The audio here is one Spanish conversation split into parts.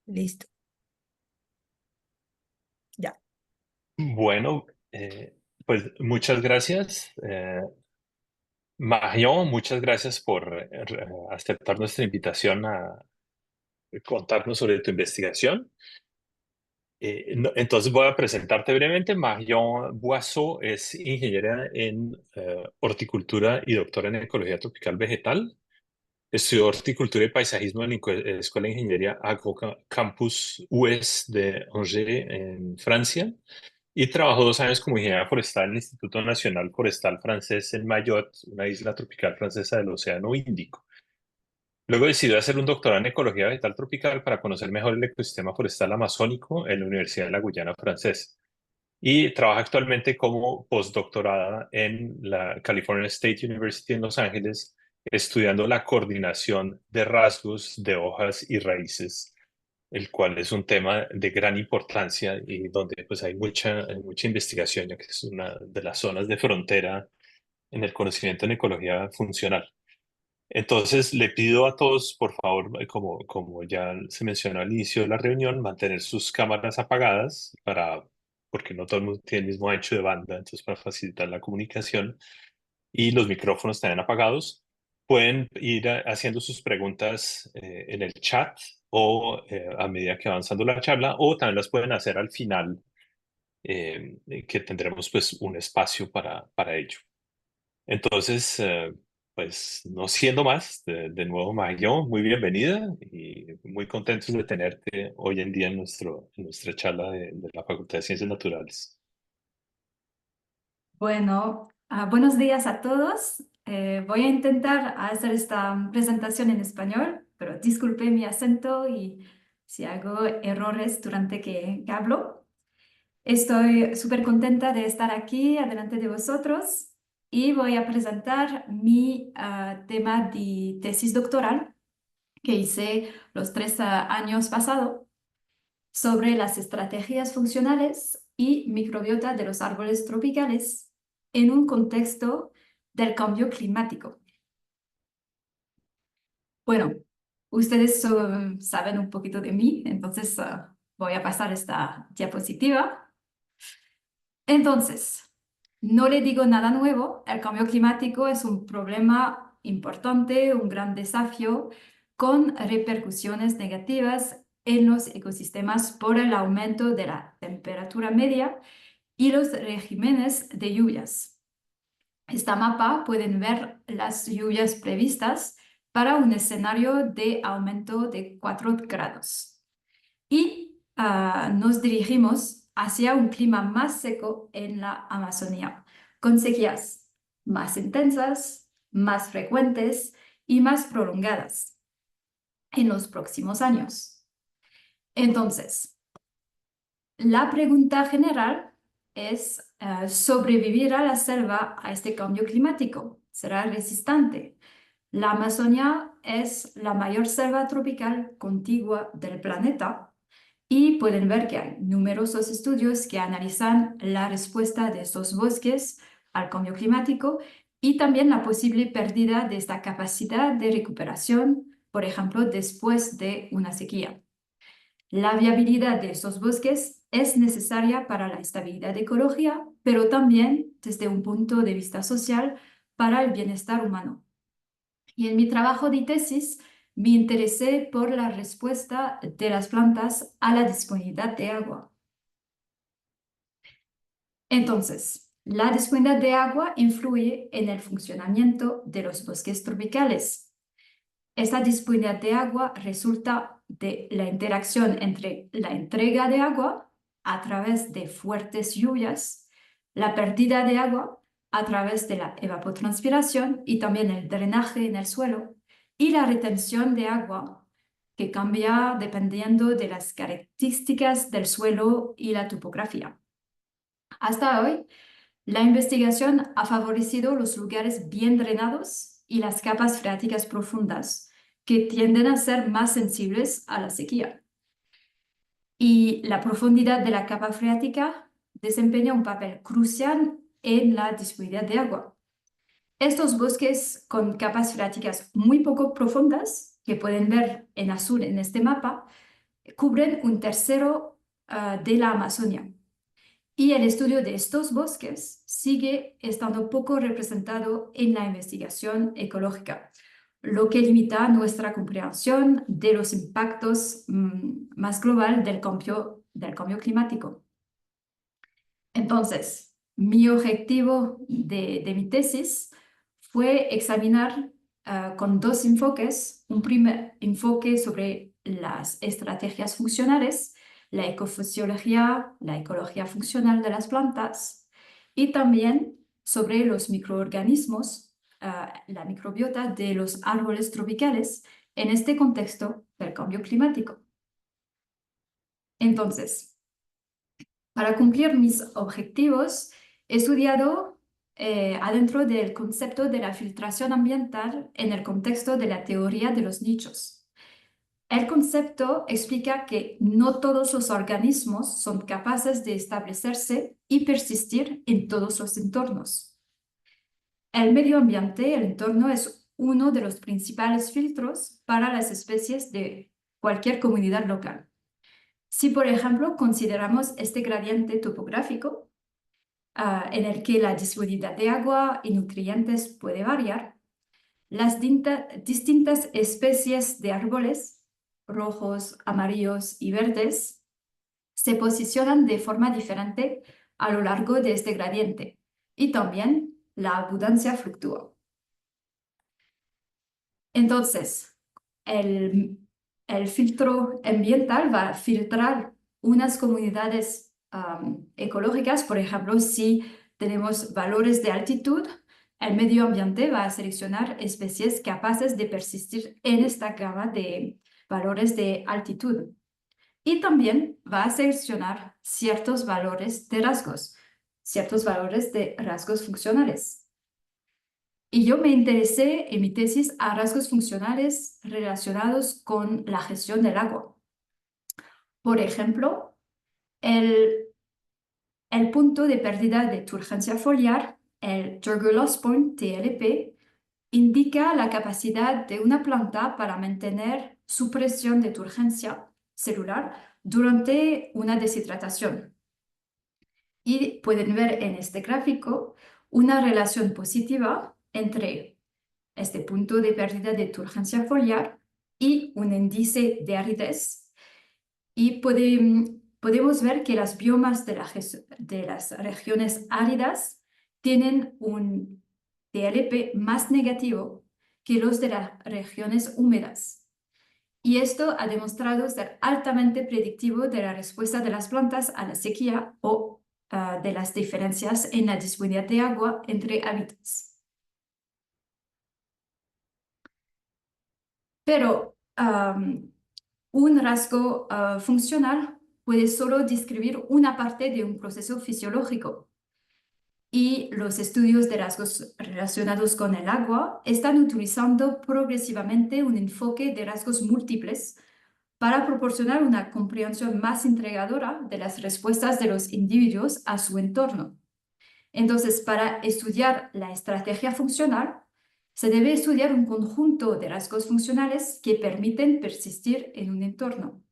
Listo, ya. Bueno, pues muchas gracias. Marion, muchas gracias por aceptar nuestra invitación a contarnos sobre tu investigación. Entonces voy a presentarte brevemente. Marion Boisseau es ingeniera en horticultura y doctora en ecología tropical vegetal. Estudió horticultura y paisajismo en la Escuela de Ingeniería Agrocampus US de Angers, en Francia. Y trabajó 2 años como ingeniera forestal en el Instituto Nacional Forestal Francés en Mayotte, una isla tropical francesa del Océano Índico. Luego decidió hacer un doctorado en ecología vegetal tropical para conocer mejor el ecosistema forestal amazónico en la Universidad de la Guyana Francesa. Y trabaja actualmente como postdoctorada en la California State University en Los Ángeles, estudiando la coordinación de rasgos de hojas y raíces, el cual es un tema de gran importancia y donde pues hay mucha investigación, ya que es una de las zonas de frontera en el conocimiento en ecología funcional. Entonces, le pido a todos, por favor, como ya se mencionó al inicio de la reunión, mantener sus cámaras apagadas porque no todo el mundo tiene el mismo ancho de banda, entonces para facilitar la comunicación y los micrófonos también apagados. Pueden ir haciendo sus preguntas en el chat o a medida que va avanzando la charla, o también las pueden hacer al final, que tendremos pues un espacio para ello. Entonces, pues no siendo más, de nuevo, Mayo, muy bienvenida y muy contentos de tenerte hoy en día en nuestra charla de la Facultad de Ciencias Naturales. Bueno, buenos días a todos. Voy a intentar hacer esta presentación en español, pero disculpe mi acento y si hago errores durante que hablo. Estoy súper contenta de estar aquí delante de vosotros y voy a presentar mi tema de tesis doctoral que hice los 3 años pasados sobre las estrategias funcionales y microbiota de los árboles tropicales en un contexto del cambio climático. Bueno, ustedes saben un poquito de mí, entonces voy a pasar esta diapositiva. Entonces, no le digo nada nuevo, el cambio climático es un problema importante, un gran desafío con repercusiones negativas en los ecosistemas por el aumento de la temperatura media y los regímenes de lluvias. Esta mapa pueden ver las lluvias previstas para un escenario de aumento de 4 grados. Y nos dirigimos hacia un clima más seco en la Amazonía, con sequías más intensas, más frecuentes y más prolongadas en los próximos años. Entonces, la pregunta general es, ¿sobrevivirá la selva a este cambio climático? ¿Será resistente? La Amazonia es la mayor selva tropical contigua del planeta y pueden ver que hay numerosos estudios que analizan la respuesta de estos bosques al cambio climático y también la posible pérdida de esta capacidad de recuperación, por ejemplo, después de una sequía. La viabilidad de estos bosques es necesaria para la estabilidad ecológica, pero también desde un punto de vista social para el bienestar humano. Y en mi trabajo de tesis me interesé por la respuesta de las plantas a la disponibilidad de agua. Entonces, la disponibilidad de agua influye en el funcionamiento de los bosques tropicales. Esta disponibilidad de agua resulta de la interacción entre la entrega de agua a través de fuertes lluvias, la pérdida de agua a través de la evapotranspiración y también el drenaje en el suelo y la retención de agua que cambia dependiendo de las características del suelo y la topografía. Hasta hoy, la investigación ha favorecido los lugares bien drenados y las capas freáticas profundas, que tienden a ser más sensibles a la sequía. Y la profundidad de la capa freática desempeña un papel crucial en la disponibilidad de agua. Estos bosques con capas freáticas muy poco profundas, que pueden ver en azul en este mapa, cubren un tercero de la Amazonia. Y el estudio de estos bosques sigue estando poco representado en la investigación ecológica, lo que limita nuestra comprensión de los impactos más global del cambio climático. Entonces, mi objetivo de mi tesis fue examinar con dos enfoques. Un primer enfoque sobre las estrategias funcionales, la ecofisiología, la ecología funcional de las plantas, y también sobre los microorganismos, la microbiota de los árboles tropicales en este contexto del cambio climático. Entonces, para cumplir mis objetivos, he estudiado adentro del concepto de la filtración ambiental en el contexto de la teoría de los nichos. El concepto explica que no todos los organismos son capaces de establecerse y persistir en todos los entornos. El medio ambiente, el entorno, es uno de los principales filtros para las especies de cualquier comunidad local. Si, por ejemplo, consideramos este gradiente topográfico, en el que la disponibilidad de agua y nutrientes puede variar, las distintas especies de árboles, rojos, amarillos y verdes, se posicionan de forma diferente a lo largo de este gradiente, y también la abundancia fluctúa. Entonces, el filtro ambiental va a filtrar unas comunidades ecológicas. Por ejemplo, si tenemos valores de altitud, el medio ambiente va a seleccionar especies capaces de persistir en esta gama de valores de altitud. Y también va a seleccionar ciertos valores de rasgos funcionales. Y yo me interesé en mi tesis a rasgos funcionales relacionados con la gestión del agua. Por ejemplo, el punto de pérdida de turgencia foliar, el Turgor Loss Point, TLP, indica la capacidad de una planta para mantener su presión de turgencia celular durante una deshidratación. Y pueden ver en este gráfico una relación positiva entre este punto de pérdida de turgencia foliar y un índice de aridez. Y podemos ver que las biomas de las regiones áridas tienen un TLP más negativo que los de las regiones húmedas. Y esto ha demostrado ser altamente predictivo de la respuesta de las plantas a la sequía o de las diferencias en la disponibilidad de agua entre hábitats. Pero un rasgo funcional puede solo describir una parte de un proceso fisiológico. Y los estudios de rasgos relacionados con el agua están utilizando progresivamente un enfoque de rasgos múltiples para proporcionar una comprensión más integradora de las respuestas de los individuos a su entorno. Entonces, para estudiar la estrategia funcional, se debe estudiar un conjunto de rasgos funcionales que permiten persistir en un entorno.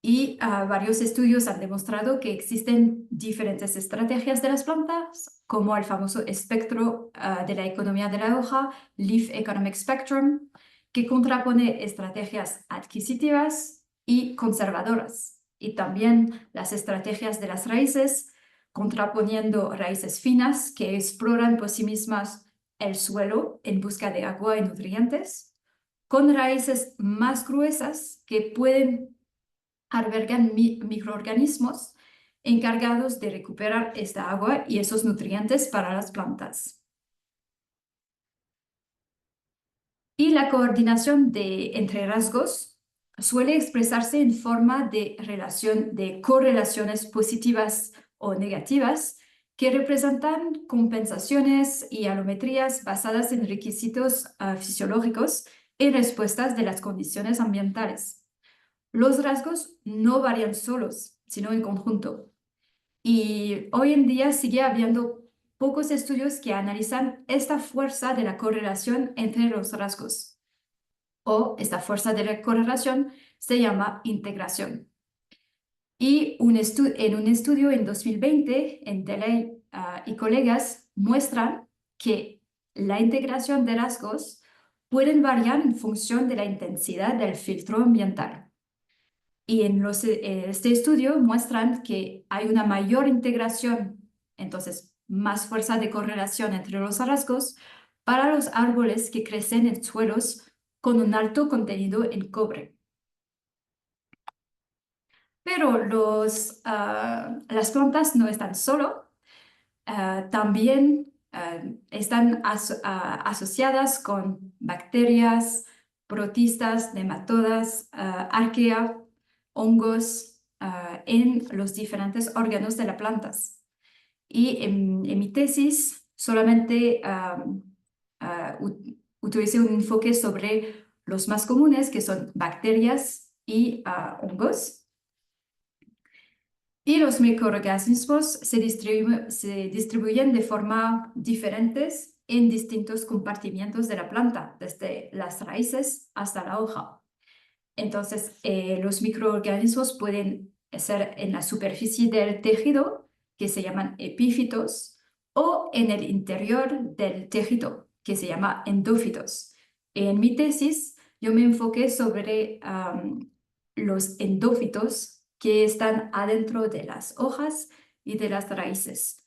Y varios estudios han demostrado que existen diferentes estrategias de las plantas, como el famoso espectro de la economía de la hoja, Leaf Economic Spectrum, que contrapone estrategias adquisitivas y conservadoras, y también las estrategias de las raíces, contraponiendo raíces finas que exploran por sí mismas el suelo en busca de agua y nutrientes, con raíces más gruesas que pueden albergan microorganismos encargados de recuperar esta agua y esos nutrientes para las plantas. Y la coordinación entre rasgos suele expresarse en forma de correlaciones positivas o negativas que representan compensaciones y alometrías basadas en requisitos fisiológicos en respuestas de las condiciones ambientales. Los rasgos no varían solos, sino en conjunto. Y hoy en día sigue habiendo pocos estudios que analizan esta fuerza de la correlación entre los rasgos. O esta fuerza de la correlación se llama integración. Y en un estudio en 2020, en Delay y colegas, muestran que la integración de rasgos pueden variar en función de la intensidad del filtro ambiental. Y este estudio muestran que hay una mayor integración, entonces más fuerza de correlación entre los rasgos para los árboles que crecen en suelos con un alto contenido en cobre. Pero las plantas no están solo, también están asociadas con bacterias, protistas, nematodas, arquea, hongos en los diferentes órganos de las plantas. Y en mi tesis solamente utilicé un enfoque sobre los más comunes, que son bacterias y hongos. Y los microorganismos se distribuyen de forma diferentes en distintos compartimientos de la planta, desde las raíces hasta la hoja. Entonces, los microorganismos pueden ser en la superficie del tejido, que se llaman epífitos, o en el interior del tejido, que se llama endófitos. En mi tesis, yo me enfoqué sobre los endófitos que están adentro de las hojas y de las raíces.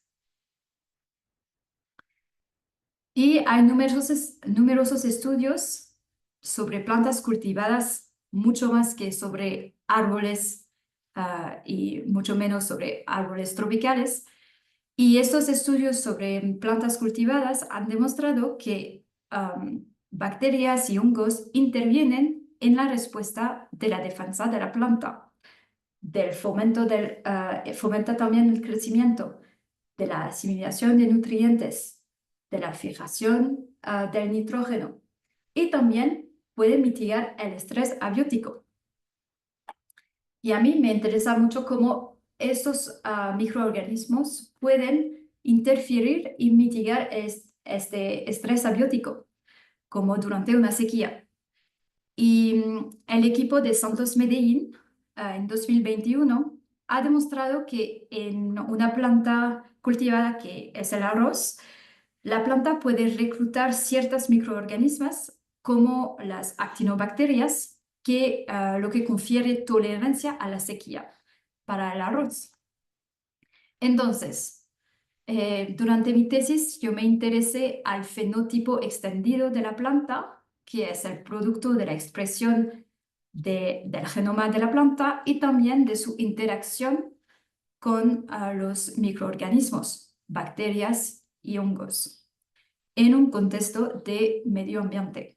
Y hay numerosos estudios sobre plantas cultivadas, mucho más que sobre árboles y mucho menos sobre árboles tropicales. Y estos estudios sobre plantas cultivadas han demostrado que bacterias y hongos intervienen en la respuesta de la defensa de la planta, fomenta también el crecimiento, de la asimilación de nutrientes, de la fijación del nitrógeno y también puede mitigar el estrés abiótico. Y a mí me interesa mucho cómo estos microorganismos pueden interferir y mitigar este estrés abiótico, como durante una sequía. Y el equipo de Santos Medellín en 2021 ha demostrado que en una planta cultivada que es el arroz, la planta puede reclutar ciertos microorganismos como las actinobacterias, que lo que confiere tolerancia a la sequía para el arroz. Entonces, durante mi tesis yo me interesé al fenotipo extendido de la planta, que es el producto de la expresión del genoma de la planta y también de su interacción con los microorganismos, bacterias y hongos, en un contexto de medio ambiente.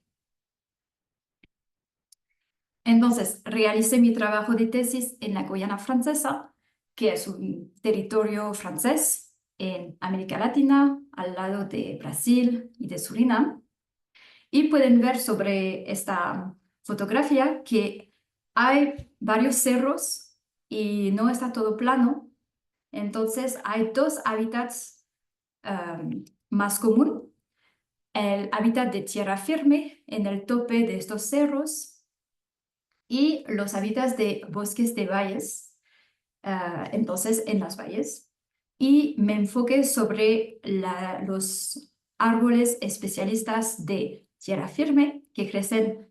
Entonces, realicé mi trabajo de tesis en la Guayana Francesa, que es un territorio francés en América Latina, al lado de Brasil y de Surinam. Y pueden ver sobre esta fotografía que hay varios cerros y no está todo plano. Entonces, hay dos hábitats más comunes. El hábitat de tierra firme en el tope de estos cerros y los hábitats de bosques de valles, entonces en las valles. Y me enfoqué sobre los árboles especialistas de tierra firme que crecen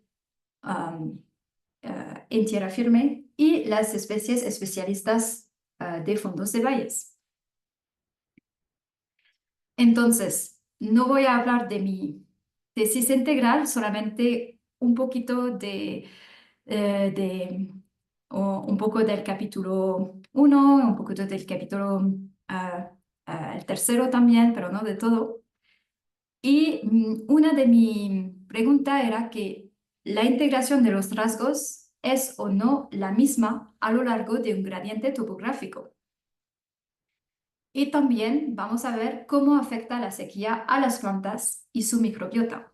en tierra firme y las especies especialistas de fondos de valles. Entonces, no voy a hablar de mi tesis integral, solamente un poquito un poco del capítulo 1, un poquito del capítulo el tercero también, pero no de todo. Y una de mis preguntas era que la integración de los rasgos es o no la misma a lo largo de un gradiente topográfico. Y también vamos a ver cómo afecta la sequía a las plantas y su microbiota.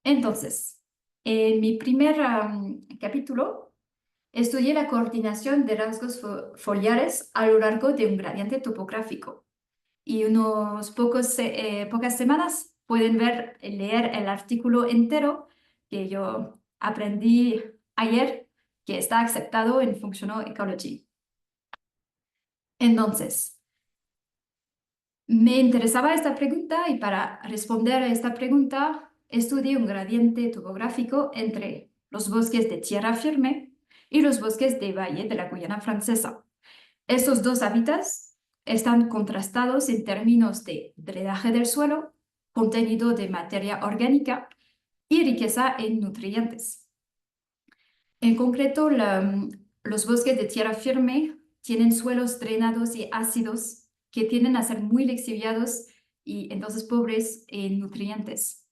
Entonces, en mi primer capítulo, estudié la coordinación de rasgos foliares a lo largo de un gradiente topográfico. Y pocas semanas pueden leer el artículo entero que yo aprendí ayer que está aceptado en Functional Ecology. Entonces, me interesaba esta pregunta y para responder a esta pregunta estudié un gradiente topográfico entre los bosques de tierra firme y los bosques de valle de la Guyana Francesa. Estos dos hábitats están contrastados en términos de drenaje del suelo, contenido de materia orgánica y riqueza en nutrientes. En concreto, los bosques de tierra firme tienen suelos drenados y ácidos que tienden a ser muy lixiviados y entonces pobres en nutrientes.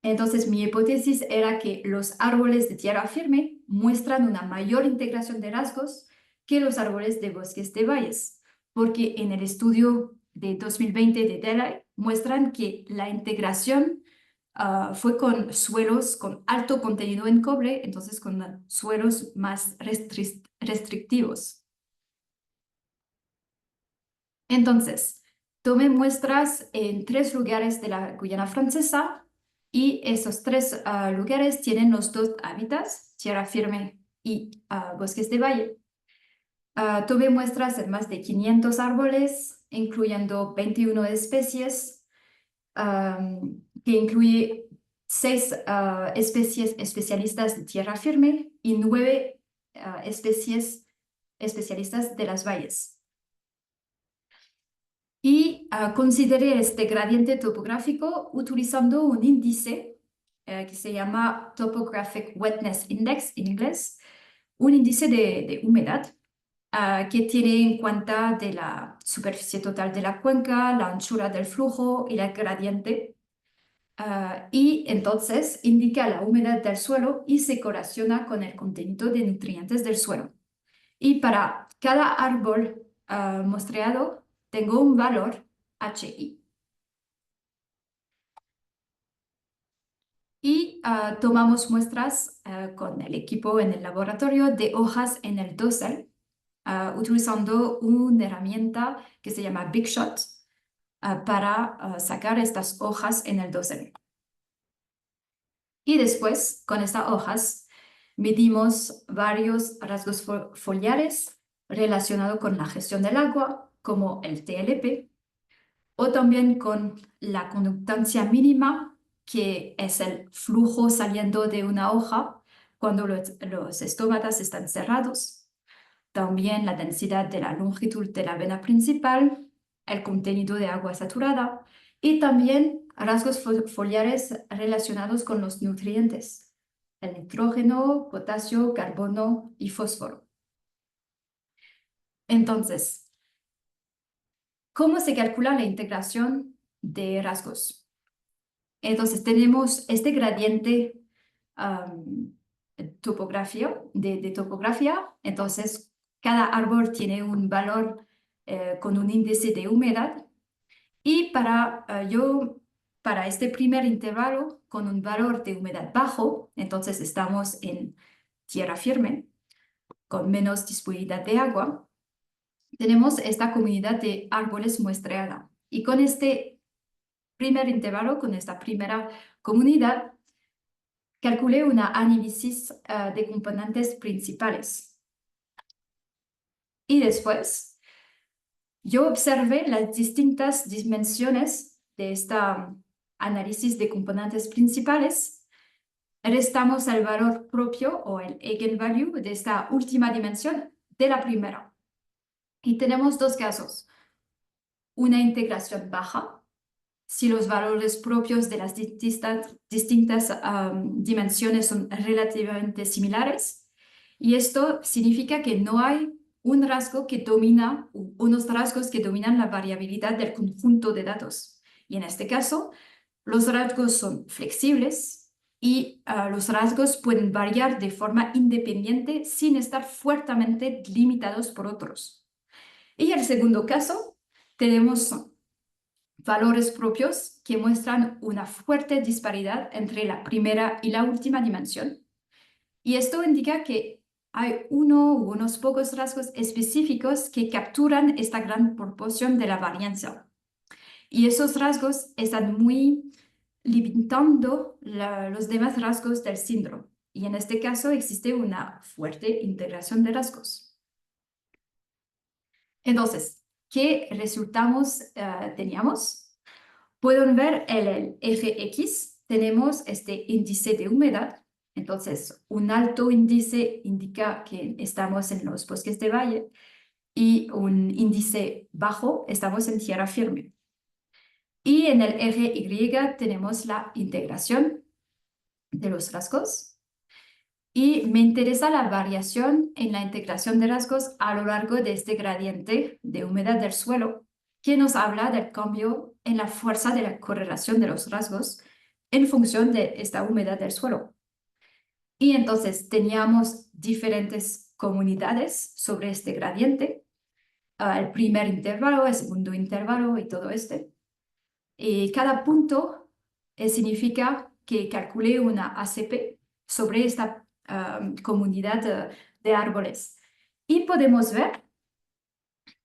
Entonces, mi hipótesis era que los árboles de tierra firme muestran una mayor integración de rasgos que los árboles de bosques de valles, porque en el estudio de 2020 de Delhi muestran que la integración fue con suelos con alto contenido en cobre, entonces con suelos más restrictivos. Entonces, tomé muestras en 3 lugares de la Guyana Francesa y esos 3 lugares tienen los 2 hábitats, tierra firme y bosques de valle. Tomé muestras de más de 500 árboles, incluyendo 21 especies, que incluye 6 especies especialistas de tierra firme y 9 especies especialistas de las valles. Y consideré este gradiente topográfico utilizando un índice que se llama Topographic Wetness Index en inglés, un índice de humedad que tiene en cuenta de la superficie total de la cuenca, la anchura del flujo y el gradiente. Y entonces indica la humedad del suelo y se correlaciona con el contenido de nutrientes del suelo. Y para cada árbol muestreado, tengo un valor HI. Y tomamos muestras con el equipo en el laboratorio de hojas en el dosel, utilizando una herramienta que se llama Big Shot para sacar estas hojas en el dosel. Y después, con estas hojas, medimos varios rasgos foliares relacionados con la gestión del agua, como el TLP, o también con la conductancia mínima, que es el flujo saliendo de una hoja cuando los estómatas están cerrados. También la densidad de la longitud de la vena principal, el contenido de agua saturada y también rasgos foliares relacionados con los nutrientes, el nitrógeno, potasio, carbono y fósforo. Entonces, ¿cómo se calcula la integración de rasgos? Entonces, tenemos este gradiente de topografía. Entonces, cada árbol tiene un valor con un índice de humedad. Y para este primer intervalo, con un valor de humedad bajo, entonces estamos en tierra firme, con menos disponibilidad de agua, tenemos esta comunidad de árboles muestreada. Y con este primer intervalo, con esta primera comunidad, calculé un análisis de componentes principales. Y después, yo observé las distintas dimensiones de este análisis de componentes principales. Restamos el valor propio o el eigenvalue de esta última dimensión de la primera. Y tenemos 2 casos. Una integración baja, si los valores propios de las distintas dimensiones son relativamente similares. Y esto significa que no hay un rasgo que domina, unos rasgos que dominan la variabilidad del conjunto de datos. Y en este caso, los rasgos son flexibles y los rasgos pueden variar de forma independiente sin estar fuertemente limitados por otros. Y el segundo caso, tenemos valores propios que muestran una fuerte disparidad entre la primera y la última dimensión. Y esto indica que hay uno u unos pocos rasgos específicos que capturan esta gran proporción de la varianza. Y esos rasgos están muy limitando los demás rasgos del síndrome. Y en este caso existe una fuerte integración de rasgos. Entonces, ¿qué resultados teníamos? Pueden ver el eje X, tenemos este índice de humedad. Entonces, un alto índice indica que estamos en los bosques de valle y un índice bajo, estamos en tierra firme. Y en el eje Y tenemos la integración de los rasgos. Y me interesa la variación en la integración de rasgos a lo largo de este gradiente de humedad del suelo, que nos habla del cambio en la fuerza de la correlación de los rasgos en función de esta humedad del suelo. Y entonces teníamos diferentes comunidades sobre este gradiente, el primer intervalo, el segundo intervalo y todo este. Y cada punto significa que calculé una ACP sobre esta comunidad de árboles. Y podemos ver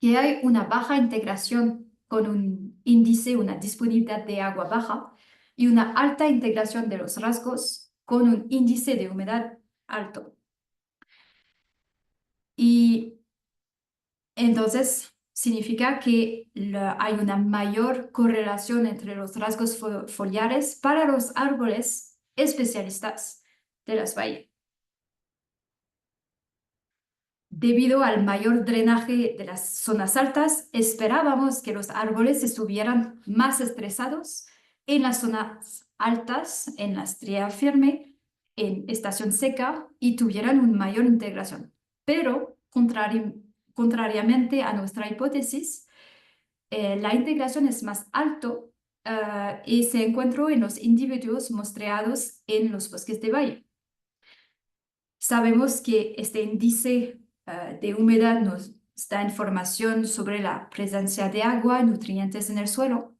que hay una baja integración con un índice, una disponibilidad de agua baja y una alta integración de los rasgos con un índice de humedad alto. Y entonces significa que hay una mayor correlación entre los rasgos foliares para los árboles especialistas de las valles. Debido al mayor drenaje de las zonas altas, esperábamos que los árboles estuvieran más estresados en las zonas altas, en la estría firme, en estación seca y tuvieran una mayor integración. Pero, contrariamente a nuestra hipótesis, la integración es más alto y se encuentra en los individuos muestreados en los bosques de valle. Sabemos que este índice de humedad nos da información sobre la presencia de agua y nutrientes en el suelo.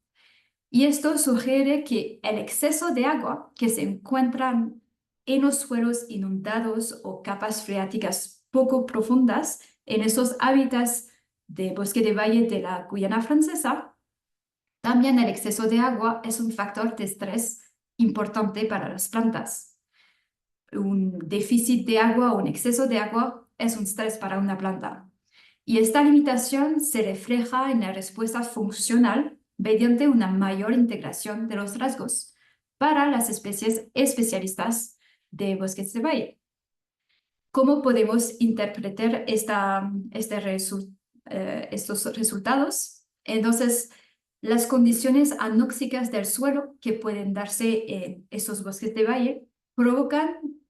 Y esto sugiere que el exceso de agua que se encuentran en los suelos inundados o capas freáticas poco profundas en esos hábitats de bosque de valle de la Guyana francesa, también el exceso de agua es un factor de estrés importante para las plantas. Un déficit de agua o un exceso de agua es un estrés para una planta. Y esta limitación se refleja en la respuesta funcional mediante una mayor integración de los rasgos para las especies especialistas de bosques de valle. ¿Cómo podemos interpretar estos resultados? Entonces, las condiciones anóxicas del suelo que pueden darse en estos bosques de valle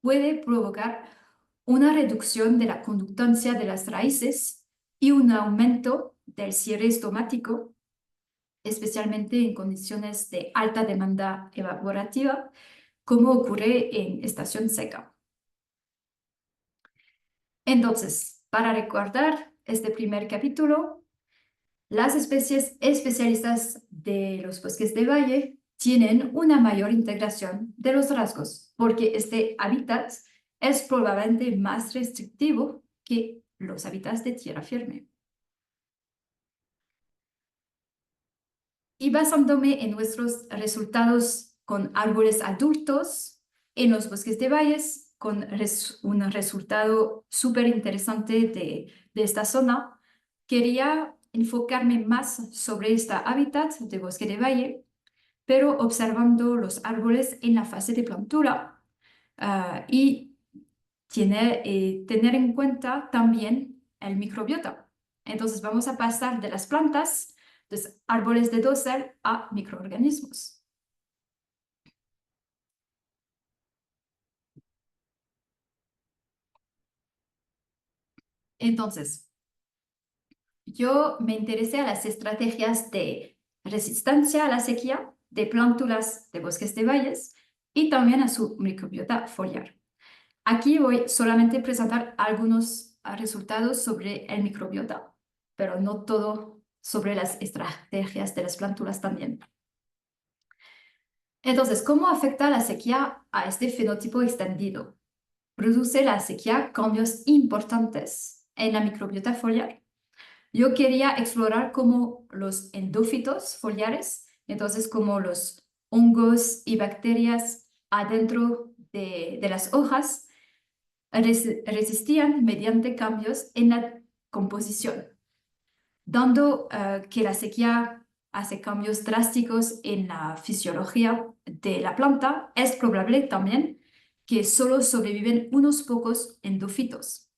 puede provocar una reducción de la conductancia de las raíces y un aumento del cierre estomático, especialmente en condiciones de alta demanda evaporativa, como ocurre en estación seca. Entonces, para recordar este primer capítulo, las especies especialistas de los bosques de valle tienen una mayor integración de los rasgos, porque este hábitat es probablemente más restrictivo que los hábitats de tierra firme. Y basándome en nuestros resultados con árboles adultos en los bosques de valles, con un resultado súper interesante de esta zona, quería enfocarme más sobre este hábitat de bosque de valle, pero observando los árboles en la fase de plantura y tener en cuenta también el microbiota. Entonces vamos a pasar de las plantas, de árboles de dosel a microorganismos. Entonces, yo me interesé a las estrategias de resistencia a la sequía de plántulas de bosques de valles y también a su microbiota foliar. Aquí voy solamente a presentar algunos resultados sobre el microbiota, pero no todo sobre las estrategias de las plántulas también. Entonces, ¿cómo afecta la sequía a este fenotipo extendido? ¿Produce la sequía cambios importantes en la microbiota foliar? Yo quería explorar cómo los endófitos foliares, entonces como los hongos y bacterias adentro de las hojas resistían mediante cambios en la composición, dando que la sequía hace cambios drásticos en la fisiología de la planta. Es probable también que solo sobreviven unos pocos endófitos.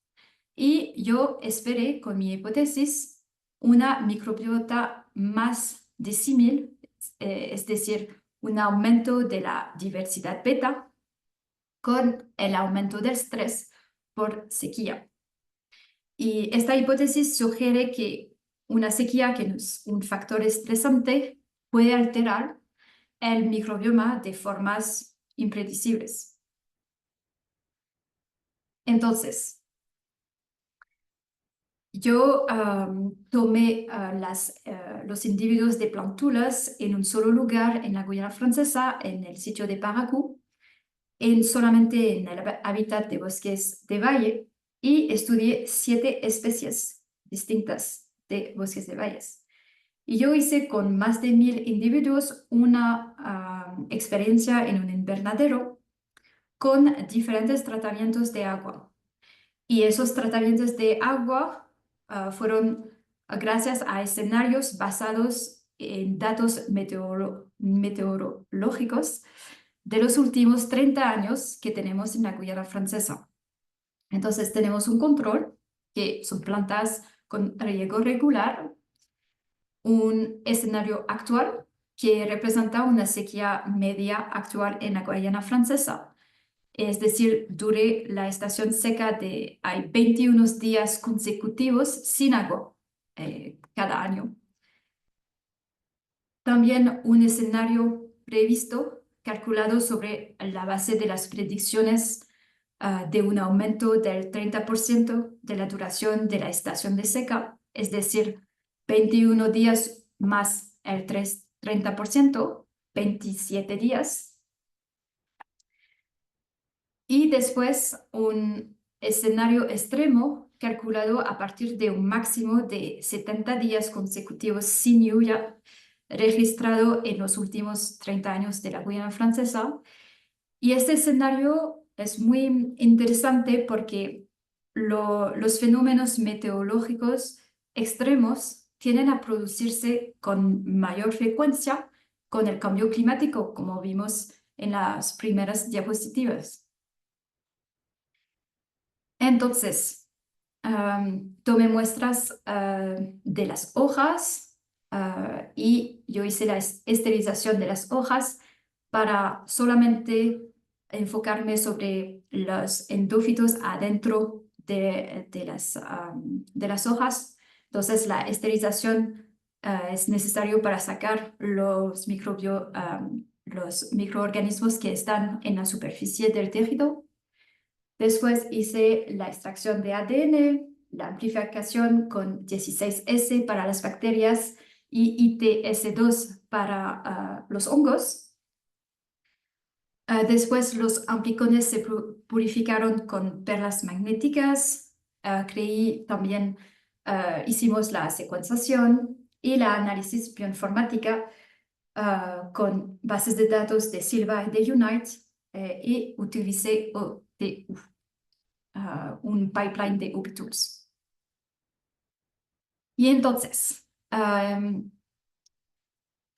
Y yo esperé con mi hipótesis una microbiota más disímil, es decir, un aumento de la diversidad beta con el aumento del estrés por sequía. Y esta hipótesis sugiere que una sequía, que no es un factor estresante, puede alterar el microbioma de formas impredecibles. Entonces, yo tomé los individuos de plantulas en un solo lugar en la Guayana Francesa, en el sitio de Paracú, solamente en el hábitat de bosques de valle, y estudié 7 especies distintas de bosques de valles. Y yo hice con más de 1000 individuos una experiencia en un invernadero con diferentes tratamientos de agua. Y esos tratamientos de agua fueron gracias a escenarios basados en datos meteorológicos de los últimos 30 años que tenemos en la Guayana Francesa. Entonces tenemos un control, que son plantas con riego regular, un escenario actual que representa una sequía media actual en la Guayana Francesa. Es decir, dure la estación seca hay 21 días consecutivos sin agua cada año. También un escenario previsto, calculado sobre la base de las predicciones de un aumento del 30% de la duración de la estación de seca, es decir, 21 días más el 30%, 27 días. Y después un escenario extremo calculado a partir de un máximo de 70 días consecutivos sin lluvia registrado en los últimos 30 años de la Guayana Francesa. Y este escenario es muy interesante porque los fenómenos meteorológicos extremos tienden a producirse con mayor frecuencia con el cambio climático, como vimos en las primeras diapositivas. Entonces, tomé muestras de las hojas y yo hice la esterilización de las hojas para solamente enfocarme sobre los endófitos adentro de las hojas. Entonces, la esterilización es necesario para sacar los microorganismos que están en la superficie del tejido. Después hice la extracción de ADN, la amplificación con 16S para las bacterias y ITS2 para los hongos. Después los amplicones se purificaron con perlas magnéticas. Hicimos la secuenciación y la análisis bioinformática con bases de datos de Silva y de Unite y utilicé OTU. Un pipeline de UbiTools. Y entonces,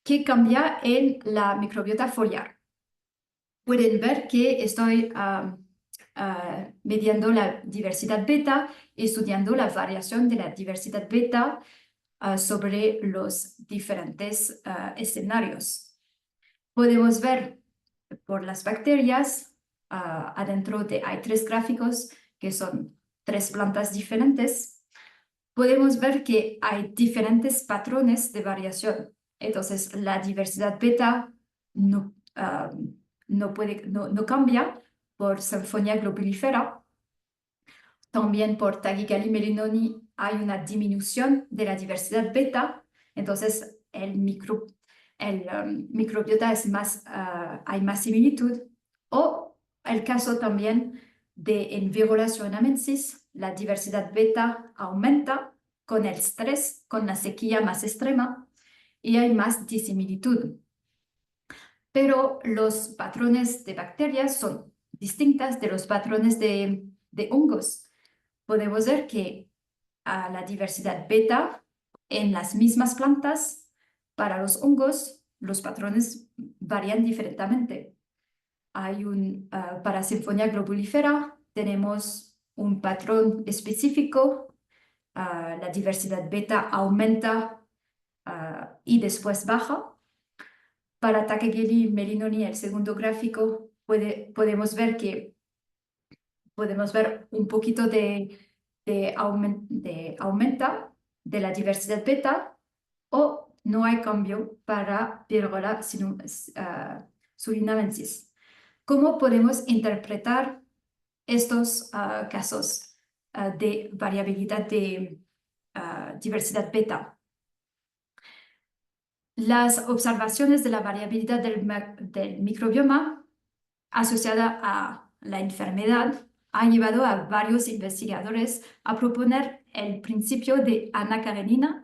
¿qué cambia en la microbiota foliar? Pueden ver que estoy midiendo la diversidad beta, estudiando la variación de la diversidad beta sobre los diferentes escenarios. Podemos ver por las bacterias, hay 3 gráficos que son 3 plantas diferentes. Podemos ver que hay diferentes patrones de variación. Entonces, la diversidad beta no cambia por Symphonia globulífera. También por Tagigali melinoni hay una disminución de la diversidad beta. Entonces, el microbiota hay más similitud. O el caso también de en Virulaceo anamensis, la diversidad beta aumenta con el estrés, con la sequía más extrema, y hay más disimilitud. pero los patrones de bacterias son distintos de los patrones de hongos. Podemos ver que la diversidad beta en las mismas plantas, para los hongos, los patrones varían diferentemente. Para Sinfonia globulífera tenemos un patrón específico, la diversidad beta aumenta y después baja. Para Takegeli melinoni, el segundo gráfico, podemos ver un poquito de aumenta de la diversidad beta, o no hay cambio para Pierola surinamensis. ¿Cómo podemos interpretar estos casos de variabilidad de diversidad beta? Las observaciones de la variabilidad del microbioma asociada a la enfermedad ha llevado a varios investigadores a proponer el principio de Anna Karenina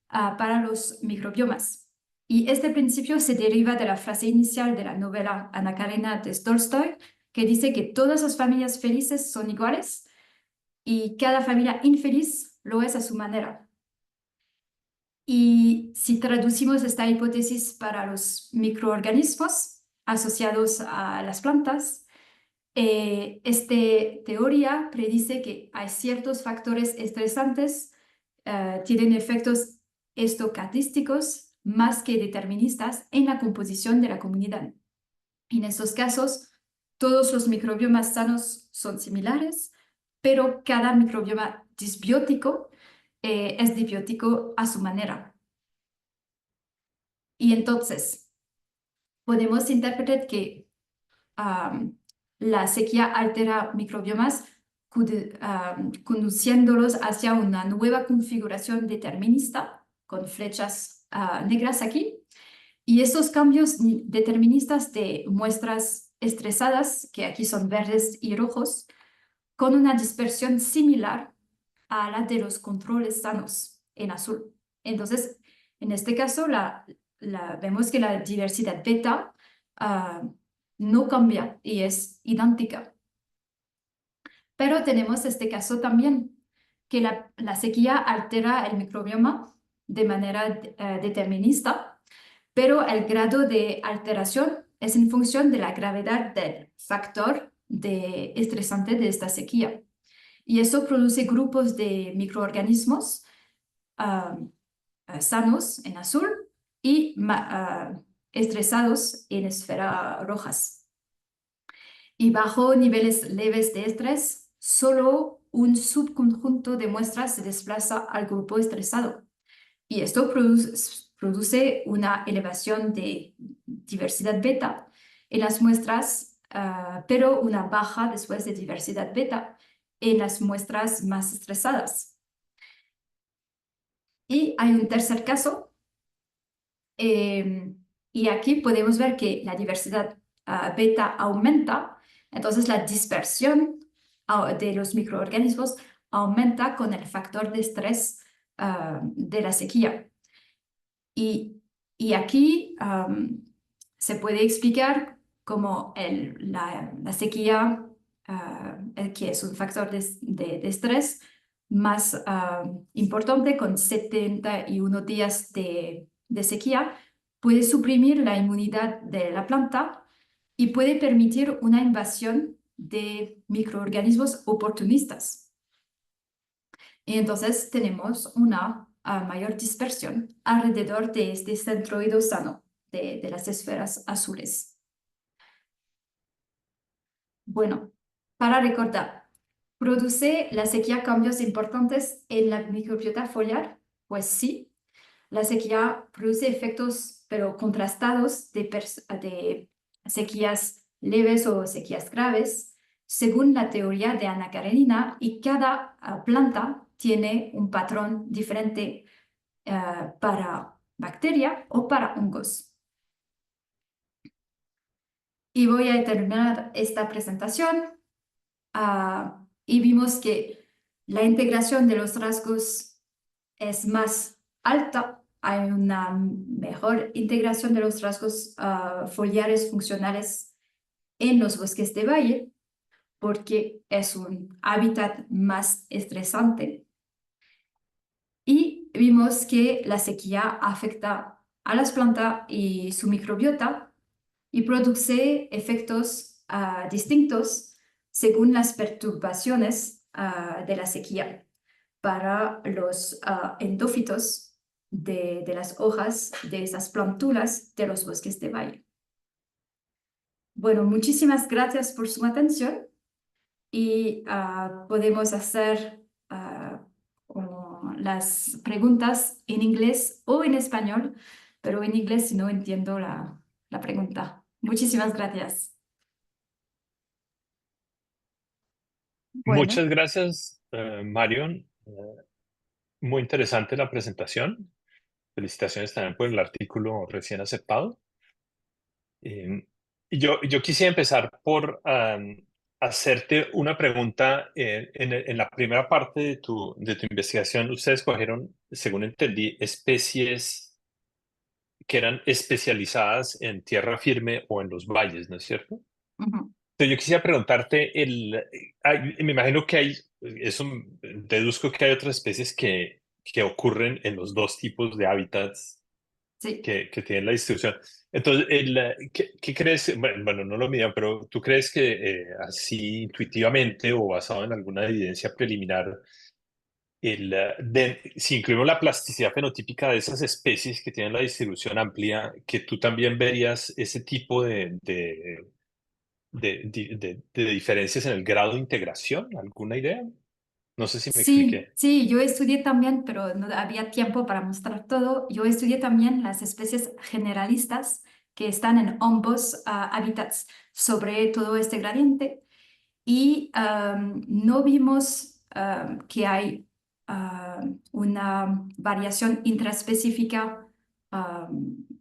para los microbiomas. Y este principio se deriva de la frase inicial de la novela Anna Karenina de Tolstoy, que dice que todas las familias felices son iguales y cada familia infeliz lo es a su manera. Y si traducimos esta hipótesis para los microorganismos asociados a las plantas, esta teoría predice que hay ciertos factores estresantes, tienen efectos estocásticos más que deterministas en la composición de la comunidad. En estos casos, todos los microbiomas sanos son similares, pero cada microbioma disbiótico es disbiótico a su manera. Y entonces, podemos interpretar que la sequía altera microbiomas, conduciéndolos hacia una nueva configuración determinista, con flechas negras aquí. Y estos cambios deterministas de muestras estresadas, que aquí son verdes y rojos, con una dispersión similar a la de los controles sanos en azul. Entonces, en este caso, vemos que la diversidad beta no cambia y es idéntica. Pero tenemos este caso también, que la sequía altera el microbioma de manera determinista, pero el grado de alteración es en función de la gravedad del factor estresante de esta sequía. Y eso produce grupos de microorganismos sanos en azul y estresados en esferas rojas. Y bajo niveles leves de estrés, solo un subconjunto de muestras se desplaza al grupo estresado. Y esto produce una elevación de diversidad beta en las muestras, pero una baja después de diversidad beta en las muestras más estresadas. Y hay un tercer caso, y aquí podemos ver que la diversidad beta aumenta, entonces la dispersión de los microorganismos aumenta con el factor de estrés de la sequía. Y aquí se puede explicar cómo la sequía, que es un factor de estrés más importante, con 71 días de sequía, puede suprimir la inmunidad de la planta y puede permitir una invasión de microorganismos oportunistas. Y entonces tenemos una mayor dispersión alrededor de este centroide sano de las esferas azules. Bueno, para recordar, ¿produce la sequía cambios importantes en la microbiota foliar? Pues sí, la sequía produce efectos, pero contrastados, de sequías leves o sequías graves, según la teoría de Anna Karenina, y cada planta tiene un patrón diferente para bacteria o para hongos. Y voy a terminar esta presentación y vimos que la integración de los rasgos es más alta hay una mejor integración de los rasgos foliares funcionales en los bosques de valle, porque es un hábitat más estresante. Y vimos que la sequía afecta a las plantas y su microbiota y produce efectos distintos según las perturbaciones de la sequía para los endófitos de las hojas de esas plántulas de los bosques de valle. Bueno, muchísimas gracias por su atención y podemos hacer como las preguntas en inglés o en español, pero en inglés si no entiendo la pregunta. Muchísimas gracias. Bueno, Muchas gracias, Marion. Muy interesante la presentación. Felicitaciones también por el artículo recién aceptado. Eh, yo quisiera empezar por hacerte una pregunta. En la primera parte de tu investigación, ustedes cogieron, según entendí, especies que eran especializadas en tierra firme o en los valles, ¿no es cierto? Ujú. Entonces, yo quisiera preguntarte, me imagino que hay, deduzco que hay otras especies que ocurren en los dos tipos de hábitats Sí. que tienen la distribución. Entonces, ¿qué crees? Bueno, no lo midan, pero ¿tú crees que así intuitivamente o basado en alguna evidencia preliminar, si incluimos la plasticidad fenotípica de esas especies que tienen la distribución amplia, que tú también verías ese tipo de diferencias en el grado de integración? ¿Alguna idea? No sé si me Sí, expliqué. sí, yo estudié también, pero no había tiempo para mostrar todo. Yo estudié también las especies generalistas que están en ambos hábitats sobre todo este gradiente y no vimos que hay una variación intraespecífica,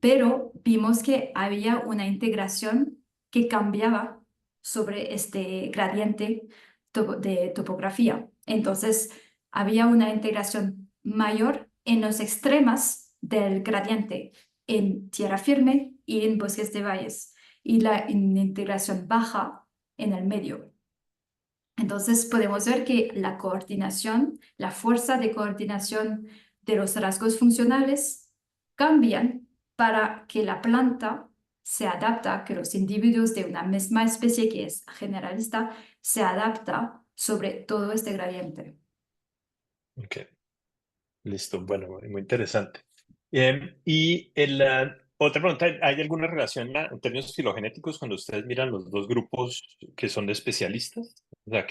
pero vimos que había una integración que cambiaba sobre este gradiente de topografía. Entonces, había una integración mayor en los extremos del gradiente, en tierra firme y en bosques de valles, y la integración baja en el medio. Entonces podemos ver que la coordinación, la fuerza de coordinación de los rasgos funcionales cambian para que la planta se adapta, que los individuos de una misma especie que es generalista se adapta sobre todo este gradiente. Ok, listo. Bueno, muy interesante. Y otra pregunta, ¿hay alguna relación en términos filogenéticos cuando ustedes miran los dos grupos que son de especialistas? O sea,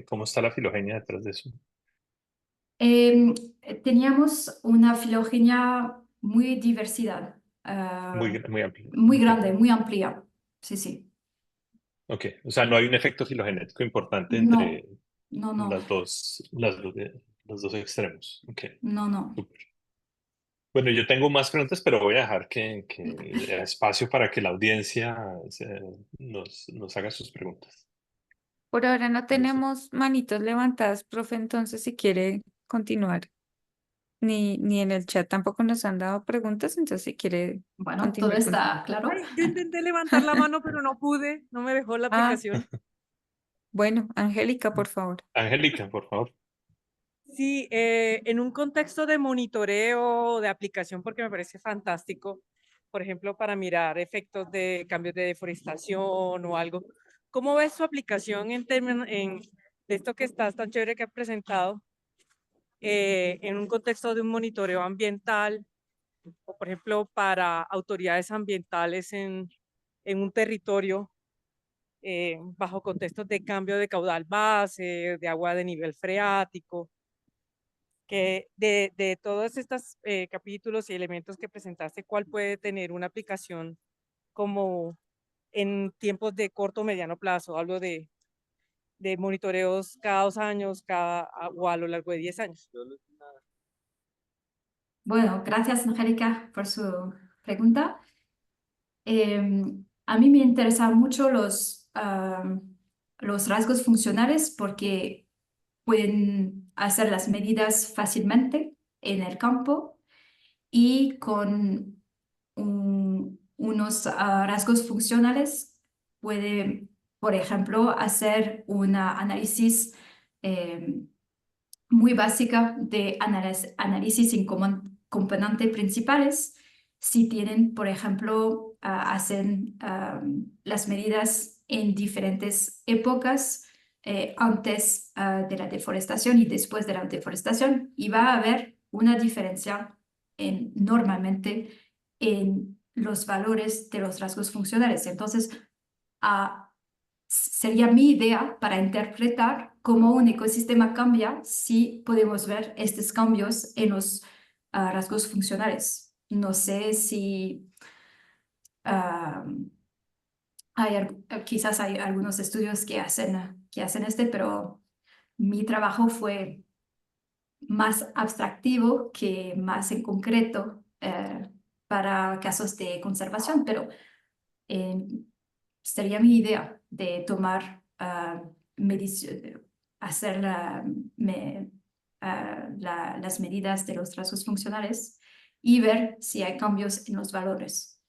cómo está la filogenia detrás de eso? Em, Teníamos una filogenia muy diversidad, Muy amplio. muy Ok. grande, muy amplia. Sí, sí. Ok, o sea, no hay un efecto filogenético importante No, entre no, no, los dos extremos. Ok, no, no. súper. Bueno, yo tengo más preguntas, pero voy a dejar que espacio para que la audiencia nos haga sus preguntas. por ahora no Listo. tenemos manitos levantadas, profe, entonces si quiere continuar. Ni en el chat tampoco nos han dado preguntas, entonces si quiere Bueno, todo continuar, está continúe. claro. Ay, yo intenté levantar la mano, pero no pude, no me dejó la Ah, aplicación. bueno, Angélica, por favor. Angélica, por favor. Sí, en un contexto de monitoreo, de aplicación, porque me parece fantástico, por ejemplo, para mirar efectos de cambios de deforestación o algo. ¿Cómo ves su aplicación en términos de esto que estás tan chévere que has presentado, en un contexto de un monitoreo ambiental o, por ejemplo, para autoridades ambientales en un territorio bajo contextos de cambio de caudal base, de agua de nivel freático, que de todos estos capítulos y elementos que presentaste, ¿cuál puede tener una aplicación como en tiempos de corto o mediano plazo? Hablo de monitoreos cada 2 años o a lo largo de 10 años. Bueno, gracias, Angélica, por su pregunta. A mí me interesan mucho los rasgos funcionales porque pueden hacer las medidas fácilmente en el campo y con unos rasgos funcionales puede, por ejemplo, hacer un análisis muy básica de análisis en componentes principales. Si tienen, por ejemplo, hacen las medidas en diferentes épocas, antes de la deforestación y después de la deforestación, y va a haber una diferencia normalmente en los valores de los rasgos funcionales. Entonces, sería mi idea para interpretar cómo un ecosistema cambia si podemos ver estos cambios en los rasgos funcionales. No sé si ah, quizás hay algunos estudios que hacen pero mi trabajo fue más abstractivo que más en concreto para casos de conservación, pero eh, sería mi idea de tomar hacer las medidas de los rasgos funcionales y ver si hay cambios en los valores.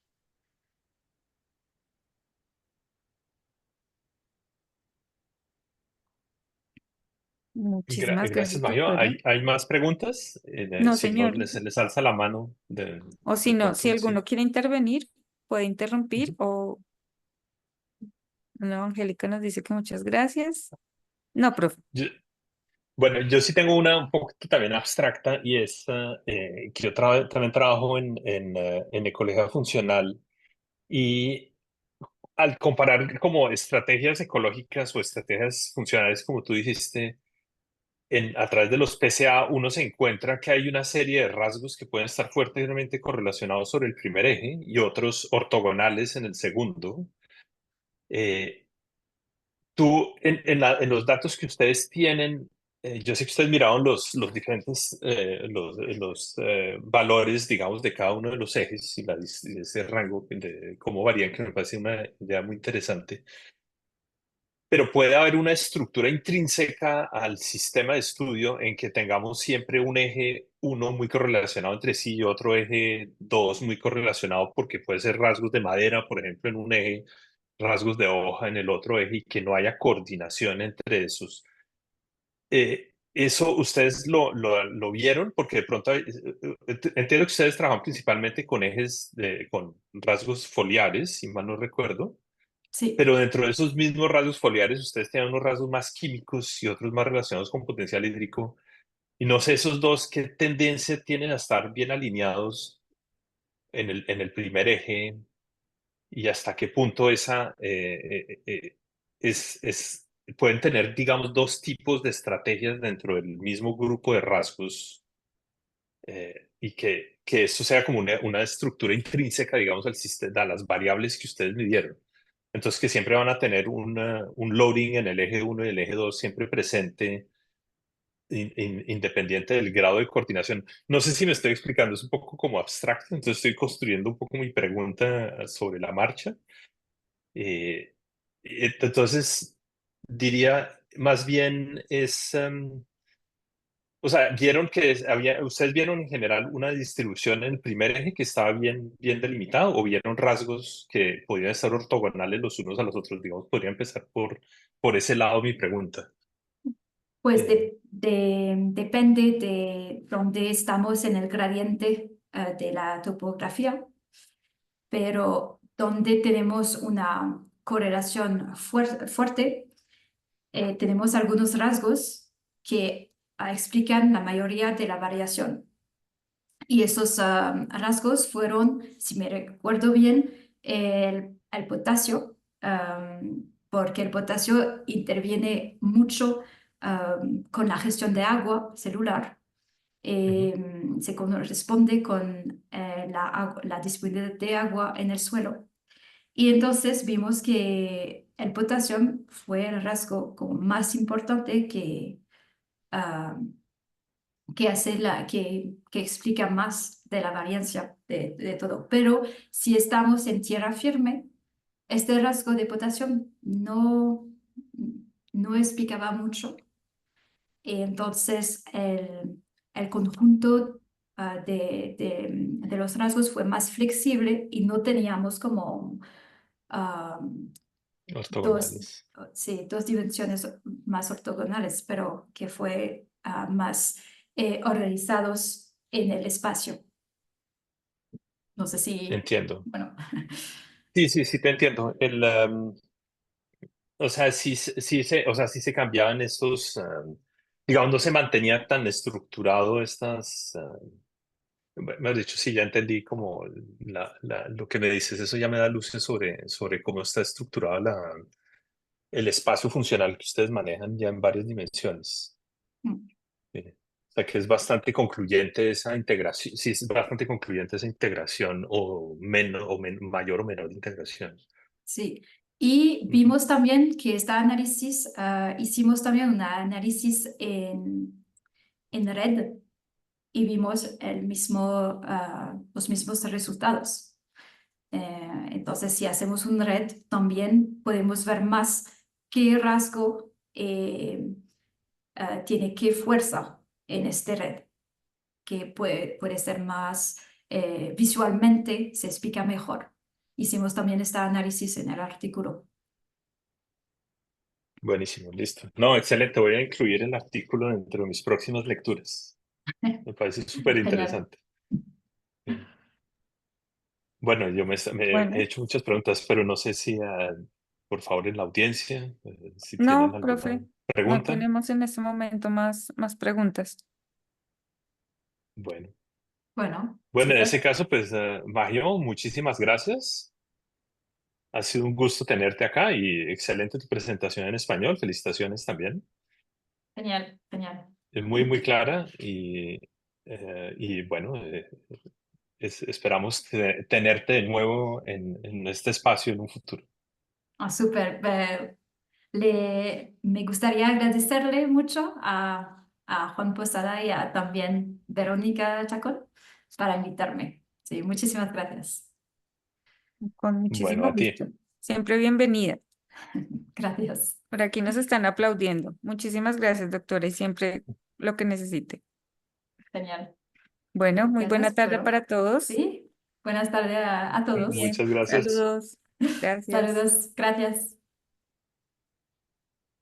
Muchísimas Gracias, gracias, Mario. doctora. ¿Hay más preguntas? No, Si no, señor. se les alza la mano O si de no, si pronto, alguno sí. quiere intervenir, puede interrumpir Ujú. o no, Angélica nos dice que muchas gracias. No, profe. Yo- bueno, yo sí tengo una un poquito también abstracta y es que yo también trabajo en ecología funcional y al comparar como estrategias ecológicas o estrategias funcionales, como tú dijiste, a través de los PCA uno se encuentra que hay una serie de rasgos que pueden estar fuertemente correlacionados sobre el primer eje y otros ortogonales en el segundo. Eh, Tú, en los datos que ustedes tienen, yo sé que ustedes miraron los diferentes valores, digamos, de cada uno de los ejes y ese rango de cómo varían, que me parece una idea muy interesante. Pero puede haber una estructura intrínseca al sistema de estudio en que tengamos siempre un eje uno muy correlacionado entre sí y otro eje 2 muy correlacionado porque puede ser rasgos de madera, por ejemplo, en un eje, rasgos de hoja en el otro eje y que no haya coordinación entre esos. ¿Eso ustedes lo vieron? Porque de pronto entiendo que ustedes trabajan principalmente con con rasgos foliares, si mal no recuerdo. Sí, Pero dentro de esos mismos rasgos foliares, ustedes tienen unos rasgos más químicos y otros más relacionados con potencial hídrico. Y no sé, esos dos, ¿qué tendencia tienen a estar bien alineados en el primer eje? Y hasta qué punto pueden tener, digamos, dos tipos de estrategias dentro del mismo grupo de rasgos y que eso sea como una estructura intrínseca, digamos, al sistema, a las variables que ustedes midieron. Entonces, que siempre van a tener un loading en el eje 1 y el eje 2 siempre presente, independiente del grado de coordinación. No sé si me estoy explicando, es un poco como abstracto, entonces estoy construyendo un poco mi pregunta sobre la marcha. Eh, entonces, diría, más bien o sea, vieron que ustedes vieron en general una distribución en el primer eje que estaba bien delimitado o vieron rasgos que podían estar ortogonales los unos a los otros, digamos, podría empezar por ese lado mi pregunta. pues Eh, depende de dónde estamos en el gradiente de la topografía, pero donde tenemos una correlación fuerte, tenemos algunos rasgos que explican la mayoría de la variación. Y esos rasgos fueron, si me recuerdo bien, el potasio, porque el potasio interviene mucho con la gestión de agua celular. ujú, Se corresponde con la disponibilidad de agua en el suelo. Y entonces vimos que el potasio fue el rasgo como más importante ah, que hace que explica más de la variancia de todo. Pero si estamos en tierra firme, este rasgo de potasio no explicaba mucho. Y entonces el conjunto de los rasgos fue más flexible y no teníamos como ah, dos, Ortogonales. sí, dos dimensiones más ortogonales, pero que fue más organizados en el espacio. No sé si, Entiendo. bueno, Sí, sí, sí, te entiendo. O sea, sí se cambiaban estos, digamos, no se mantenía tan estructurado mejor dicho, sí, ya entendí como lo que me dices, eso ya me da luces sobre cómo está estructurado el espacio funcional que ustedes manejan ya en varias dimensiones. Sí. O sea, que es bastante concluyente esa integración, sí, es bastante concluyente esa integración mayor o menor integración. sí. Y Ujú. vimos también que este análisis, hicimos también un análisis en red y vimos los mismos resultados. Entonces, si hacemos un red, también podemos ver más qué rasgo tiene qué fuerza en este red, que puede ser más visualmente, se explica mejor. Hicimos también este análisis en el artículo. Buenísimo, listo. No, excelente. Voy a incluir el artículo dentro de mis próximas lecturas. Me parece súper Genial. interesante. Bueno, yo me he Bueno, hecho muchas preguntas, pero no sé si, por favor, en la audiencia, si tienen no, alguna profe, no pregunta. tenemos en este momento más preguntas. Bueno, Bueno, bueno, en ese súper. caso, pues, Mario, muchísimas gracias. Ha sido un gusto tenerte acá y excelente tu presentación en español. Felicitaciones también. Genial, genial. Es muy, muy clara y bueno, esperamos tenerte de nuevo en este espacio en un futuro. Súper. Me gustaría agradecerle mucho a Juan Posada y a también Verónica Chacón para invitarme. Sí, muchísimas gracias. Con Bueno, muchísimo a ti. gusto. Siempre bienvenida. Gracias. Por aquí nos están aplaudiendo. Muchísimas gracias, doctora, y siempre lo que necesite. Genial. Bueno, muy buena Gracias. tarde Bueno, para todos. sí. Buenas tardes a todos. Bien, Muchas gracias. saludos. Gracias. Saludos. Gracias.